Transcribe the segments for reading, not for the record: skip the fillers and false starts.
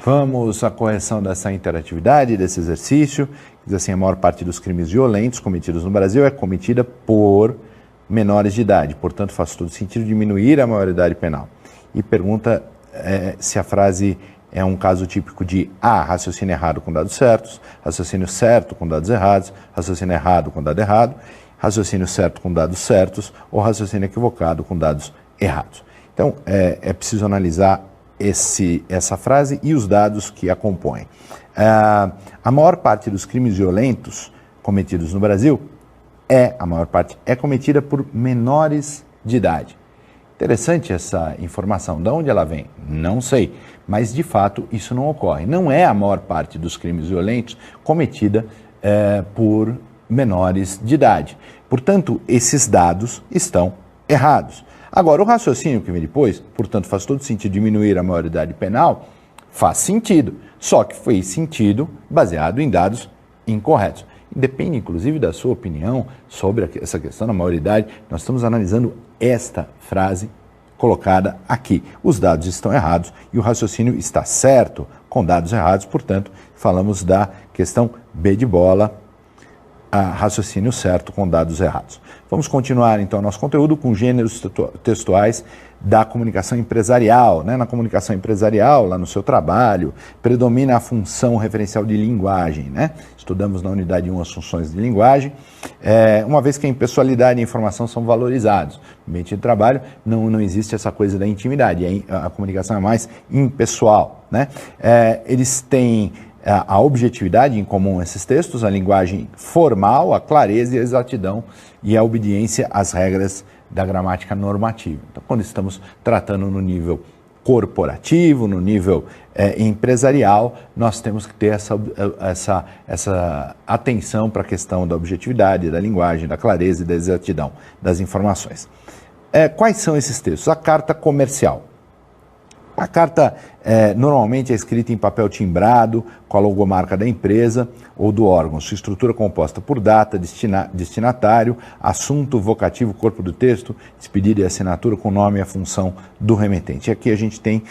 Vamos à correção dessa interatividade, desse exercício. Diz assim, a maior parte dos crimes violentos cometidos no Brasil é cometida por menores de idade. Portanto, faz todo sentido diminuir a maioridade penal. E pergunta se a frase é um caso típico de A, raciocínio errado com dados certos, raciocínio certo com dados errados, raciocínio errado com dado errado, raciocínio certo com dados certos ou raciocínio equivocado com dados errados. Então, é preciso analisar essa frase e os dados que a compõem. A maior parte dos crimes violentos cometidos no Brasil, a maior parte é cometida por menores de idade. Interessante essa informação. De onde ela vem? Não sei. Mas, de fato, isso não ocorre. Não é a maior parte dos crimes violentos cometida por menores de idade. Portanto, esses dados estão errados. Agora, o raciocínio que vem depois, portanto, faz todo sentido diminuir a maioridade penal, faz sentido. Só que foi sentido baseado em dados incorretos. Depende, inclusive, da sua opinião sobre essa questão da maioridade. Nós estamos analisando esta frase colocada aqui. Os dados estão errados e o raciocínio está certo com dados errados. Portanto, falamos da questão B de bola, raciocínio certo com dados errados. Vamos continuar, então, nosso conteúdo com gêneros textuais da comunicação empresarial. Na comunicação empresarial, lá no seu trabalho, predomina a função referencial de linguagem. Estudamos na unidade 1 as funções de linguagem, uma vez que a impessoalidade e a informação são valorizados. No ambiente de trabalho não existe essa coisa da intimidade, a comunicação é mais impessoal. Eles têm a objetividade em comum esses textos, a linguagem formal, a clareza e a exatidão e a obediência às regras da gramática normativa. Então, quando estamos tratando no nível corporativo, no nível empresarial, nós temos que ter essa atenção para a questão da objetividade, da linguagem, da clareza e da exatidão das informações. Quais são esses textos? A carta comercial. A carta normalmente é escrita em papel timbrado, com a logomarca da empresa ou do órgão. Sua estrutura é composta por data, destinatário, assunto, vocativo, corpo do texto, despedida e assinatura com o nome e a função do remetente. Aqui a gente tem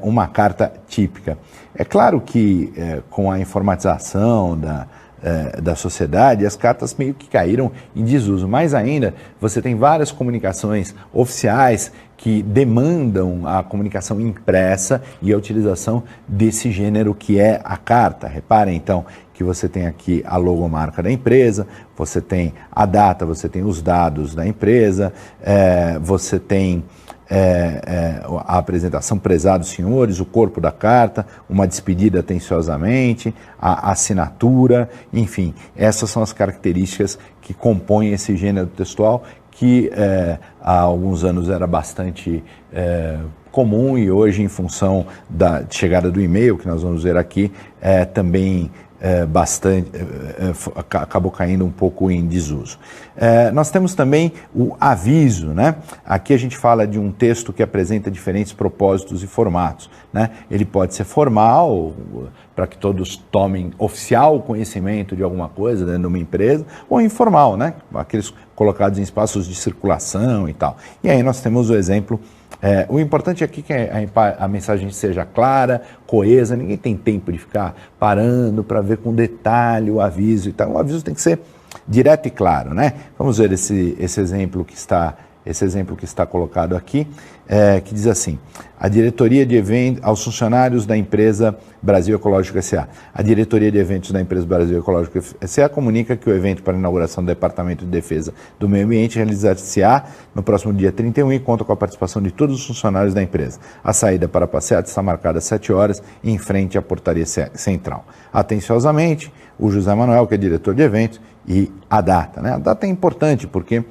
uma carta típica. É claro que com a informatização da sociedade, as cartas meio que caíram em desuso. Mais ainda, você tem várias comunicações oficiais que demandam a comunicação impressa e a utilização desse gênero que é a carta. Reparem, então, que você tem aqui a logomarca da empresa, você tem a data, você tem os dados da empresa, você tem a apresentação, prezados senhores, o corpo da carta, uma despedida atenciosamente, a assinatura, enfim, essas são as características que compõem esse gênero textual que há alguns anos era bastante comum e hoje, em função da chegada do e-mail, que nós vamos ver aqui, também acabou caindo um pouco em desuso. Nós temos também o aviso, Aqui a gente fala de um texto que apresenta diferentes propósitos e formatos, Ele pode ser formal, para que todos tomem oficial conhecimento de alguma coisa dentro de uma empresa, ou informal, Aqueles colocados em espaços de circulação e tal. E aí nós temos o exemplo. O importante aqui é que a mensagem seja clara, coesa, ninguém tem tempo de ficar parando para ver com detalhe o aviso e tal. O aviso tem que ser direto e claro, Vamos ver esse exemplo que está colocado aqui, que diz assim: a diretoria de eventos aos funcionários da empresa Brasil Ecológico S.A. A diretoria de eventos da empresa Brasil Ecológico S.A. comunica que o evento para a inauguração do Departamento de Defesa do Meio Ambiente realizar-se-á no próximo dia 31 e conta com a participação de todos os funcionários da empresa. A saída para a passeata está marcada às 7 horas em frente à portaria central. Atenciosamente, o José Manuel, que é diretor de eventos, e a data. A data é importante porque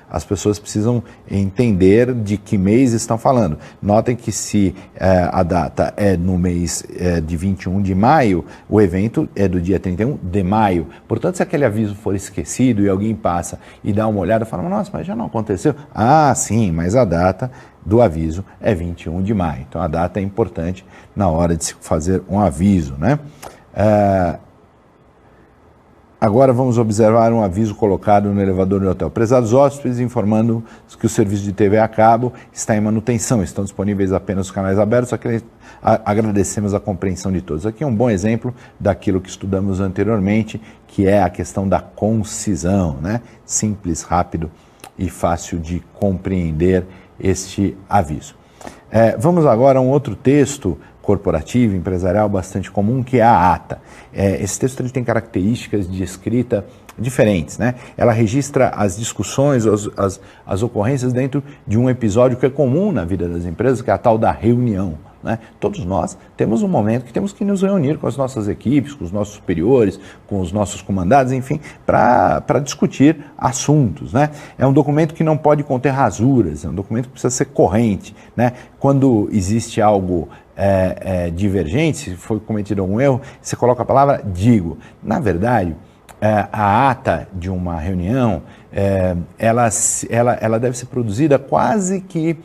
as pessoas precisam entender de que mês estão falando. Notem que se a data é no mês de 21 de maio, o evento é do dia 31 de maio. Portanto, se aquele aviso for esquecido e alguém passa e dá uma olhada e fala, nossa, mas já não aconteceu? Ah, sim, mas a data do aviso é 21 de maio. Então, a data é importante na hora de se fazer um aviso, Agora vamos observar um aviso colocado no elevador do hotel. Prezados hóspedes, informando que o serviço de TV a cabo está em manutenção. Estão disponíveis apenas os canais abertos. Agradecemos a compreensão de todos. Aqui é um bom exemplo daquilo que estudamos anteriormente, que é a questão da concisão, né? Simples, rápido e fácil de compreender este aviso. Vamos agora a um outro texto corporativo, empresarial, bastante comum, que é a ata. Esse texto ele tem características de escrita diferentes, né? Ela registra as discussões, as ocorrências dentro de um episódio que é comum na vida das empresas, que é a tal da reunião, né? Todos nós temos um momento que temos que nos reunir com as nossas equipes, com os nossos superiores, com os nossos comandados, enfim, para discutir assuntos, né? É um documento que não pode conter rasuras, é um documento que precisa ser corrente, né? Quando existe algo divergente, se foi cometido algum erro, você coloca a palavra digo. Na verdade, a ata de uma reunião, ela deve ser produzida quase que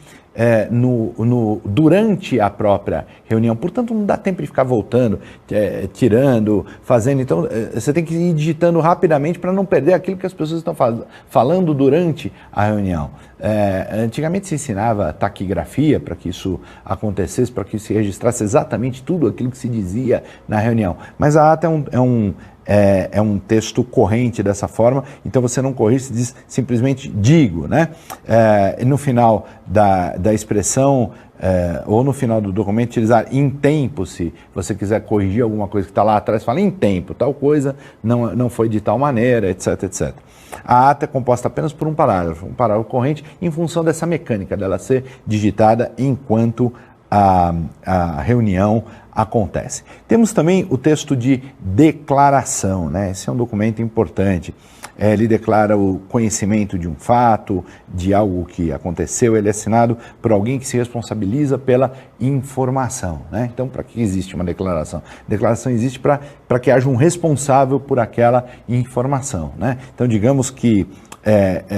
durante a própria reunião, portanto não dá tempo de ficar voltando, tirando, fazendo, então você tem que ir digitando rapidamente para não perder aquilo que as pessoas estão falando durante a reunião. Antigamente se ensinava taquigrafia para que isso acontecesse, para que se registrasse exatamente tudo aquilo que se dizia na reunião, mas a ata é um texto corrente dessa forma, então você não corrige, você diz simplesmente digo, né? No final da expressão, ou no final do documento, utilizar em tempo, se você quiser corrigir alguma coisa que está lá atrás, fala em tempo, tal coisa não foi de tal maneira, etc, etc. A ata é composta apenas por um parágrafo corrente, em função dessa mecânica dela ser digitada enquanto a reunião acontece. Temos também o texto de declaração, né? Esse é um documento importante. Ele declara o conhecimento de um fato, de algo que aconteceu, ele é assinado por alguém que se responsabiliza pela informação, né? Então, para que existe uma declaração? A declaração existe para que haja um responsável por aquela informação, né? Então, digamos que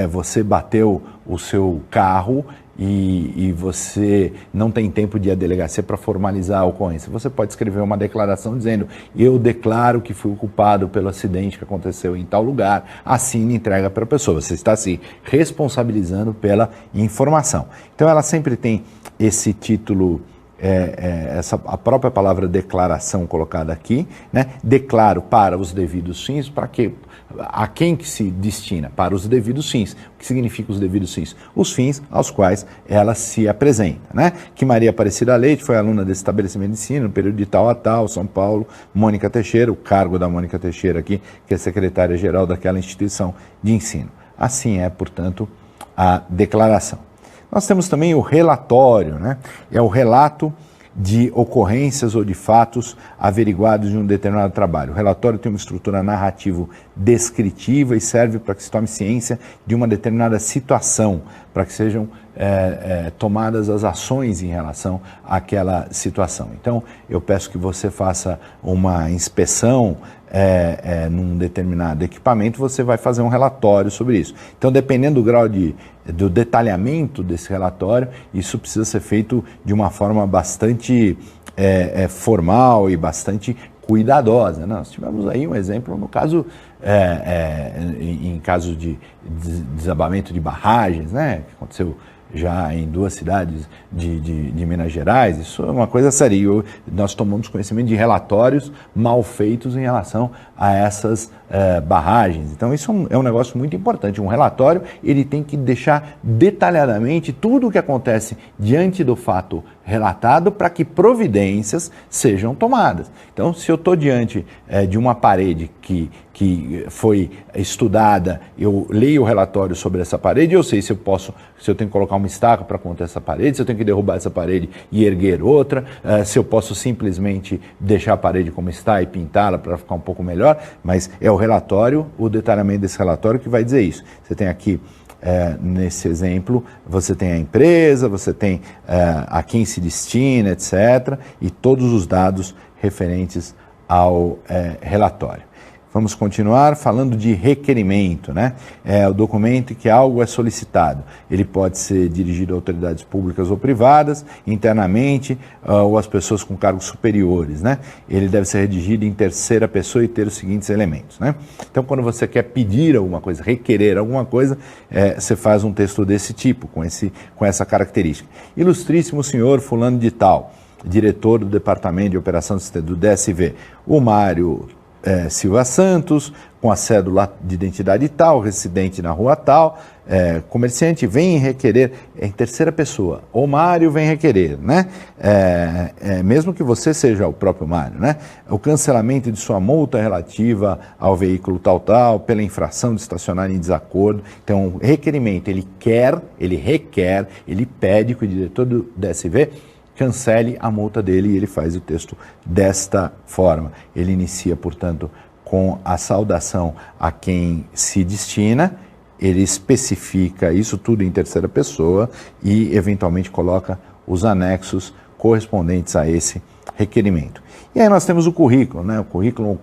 você bateu o seu carro e você não tem tempo de ir à delegacia para formalizar a ocorrência. Você pode escrever uma declaração dizendo: eu declaro que fui o culpado pelo acidente que aconteceu em tal lugar, assine e entrega para a pessoa. Você está se responsabilizando pela informação. Então ela sempre tem esse título, a própria palavra declaração colocada aqui, né? Declaro para os devidos fins, para que a quem que se destina? Para os devidos fins. O que significa os devidos fins? Os fins aos quais ela se apresenta, né? Que Maria Aparecida Leite foi aluna desse estabelecimento de ensino no período de tal a tal, São Paulo. Mônica Teixeira, o cargo da Mônica Teixeira aqui, que é secretária-geral daquela instituição de ensino. Assim é, portanto, a declaração. Nós temos também o relatório, né? É o relato de ocorrências ou de fatos averiguados de um determinado trabalho. O relatório tem uma estrutura narrativo-descritiva e serve para que se tome ciência de uma determinada situação, para que sejam tomadas as ações em relação àquela situação. Então, eu peço que você faça uma inspeção num determinado equipamento, você vai fazer um relatório sobre isso. Então, dependendo do grau do detalhamento desse relatório, isso precisa ser feito de uma forma bastante formal e bastante cuidadosa, né? Nós tivemos aí um exemplo no caso, em caso de desabamento de barragens, né? Que aconteceu já em 2 cidades de Minas Gerais. Isso é uma coisa séria. Nós tomamos conhecimento de relatórios mal feitos em relação a essas barragens. Então isso é um negócio muito importante. Um relatório, ele tem que deixar detalhadamente tudo o que acontece diante do fato relatado para que providências sejam tomadas. Então, se eu estou diante de uma parede que foi estudada, eu leio o relatório sobre essa parede, eu sei se eu tenho que colocar uma estaca para conter essa parede, se eu tenho que derrubar essa parede e erguer outra, se eu posso simplesmente deixar a parede como está e pintá-la para ficar um pouco melhor, mas é o relatório, o detalhamento desse relatório que vai dizer isso. Você tem aqui, nesse exemplo, você tem a empresa, você tem a quem se destina, etc., e todos os dados referentes ao relatório. Vamos continuar falando de requerimento, né? É o documento em que algo é solicitado. Ele pode ser dirigido a autoridades públicas ou privadas, internamente, ou às pessoas com cargos superiores, né? Ele deve ser redigido em terceira pessoa e ter os seguintes elementos, né? Então, quando você quer pedir alguma coisa, requerer alguma coisa, você faz um texto desse tipo, com essa característica. Ilustríssimo senhor fulano de tal, diretor do Departamento de Operação do DSV, o Mário Silva Santos, com a cédula de identidade tal, residente na rua tal, comerciante vem requerer, em terceira pessoa, o Mário vem requerer, né? Mesmo que você seja o próprio Mário, né? O cancelamento de sua multa relativa ao veículo tal, pela infração de estacionar em desacordo. Então, o requerimento, ele requer, ele pede que o diretor do DSV cancele a multa dele e ele faz o texto desta forma. Ele inicia, portanto, com a saudação a quem se destina, ele especifica isso tudo em terceira pessoa e, eventualmente, coloca os anexos correspondentes a esse requerimento. E aí nós temos o currículo, né? O currículo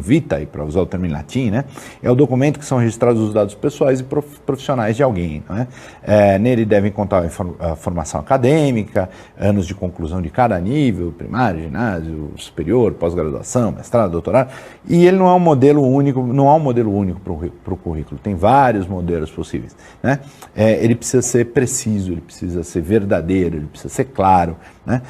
vitae, para usar o termo em latim, né? É o documento que são registrados os dados pessoais e profissionais de alguém, né? Nele devem contar a formação acadêmica, anos de conclusão de cada nível, primário, ginásio, superior, pós-graduação, mestrado, doutorado, e ele não é um modelo único, para o currículo, tem vários modelos possíveis, né? Ele precisa ser preciso, ele precisa ser verdadeiro, ele precisa ser claro, né?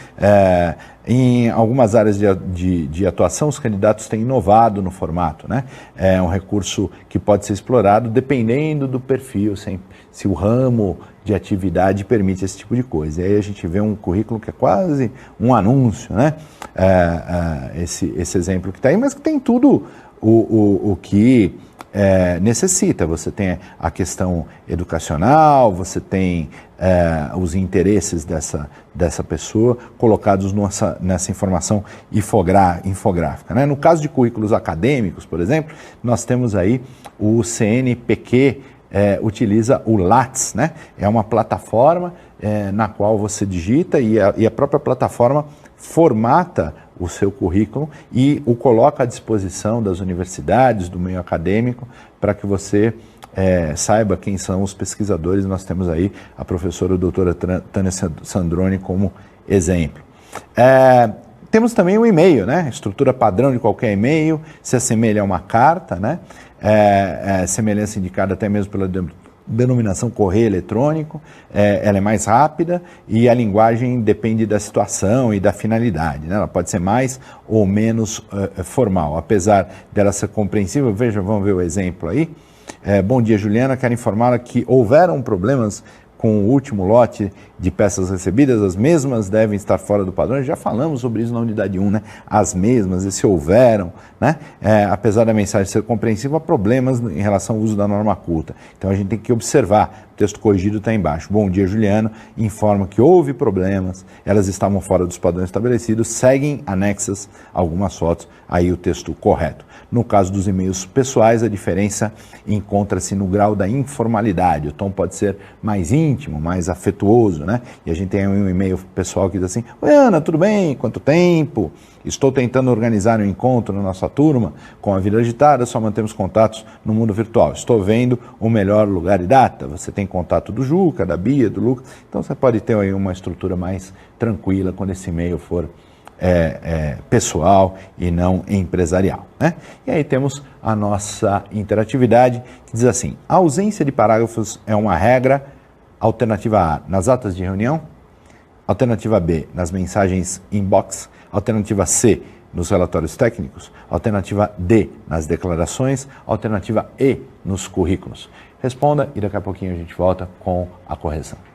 Em algumas áreas de atuação, os candidatos têm inovado no formato, né? É um recurso que pode ser explorado dependendo do perfil, se o ramo de atividade permite esse tipo de coisa. E aí a gente vê um currículo que é quase um anúncio, né? Esse exemplo que está aí, mas que tem tudo o que necessita. Você tem a questão educacional, você tem os interesses dessa pessoa colocados nessa informação infográfica, né? No caso de currículos acadêmicos, por exemplo, nós temos aí o CNPq, utiliza o Lattes, né? É uma plataforma na qual você digita e a própria plataforma formata o seu currículo e o coloca à disposição das universidades, do meio acadêmico, para que você saiba quem são os pesquisadores. Nós temos aí a professora doutora Tânia Sandroni como exemplo. Temos também o e-mail, né? Estrutura padrão de qualquer e-mail, se assemelha a uma carta, né? Semelhança indicada até mesmo pela denominação correio eletrônico, ela é mais rápida e a linguagem depende da situação e da finalidade, né? Ela pode ser mais ou menos formal, apesar dela ser compreensível. Vamos ver o exemplo aí. Bom dia, Juliana, quero informá-la que houveram problemas com o último lote de peças recebidas, as mesmas devem estar fora do padrão. Já falamos sobre isso na unidade 1, né? As mesmas, e se houveram, né? Apesar da mensagem ser compreensiva, há problemas em relação ao uso da norma culta. Então a gente tem que observar, o texto corrigido está embaixo. Bom dia, Juliano, informa que houve problemas, elas estavam fora dos padrões estabelecidos, seguem anexas algumas fotos, aí o texto correto. No caso dos e-mails pessoais, a diferença encontra-se no grau da informalidade. O tom pode ser mais íntimo, mais afetuoso, né? E a gente tem um e-mail pessoal que diz assim: oi, Ana, tudo bem? Quanto tempo? Estou tentando organizar um encontro na nossa turma. Com a vida agitada, só mantemos contatos no mundo virtual. Estou vendo o melhor lugar e data. Você tem contato do Juca, da Bia, do Lucas. Então você pode ter aí uma estrutura mais tranquila quando esse e-mail for pessoal e não empresarial, né? E aí temos a nossa interatividade que diz assim: a ausência de parágrafos é uma regra. Alternativa A, nas atas de reunião. Alternativa B, nas mensagens inbox. Alternativa C, nos relatórios técnicos. Alternativa D, nas declarações. Alternativa E, nos currículos. Responda e daqui a pouquinho a gente volta com a correção.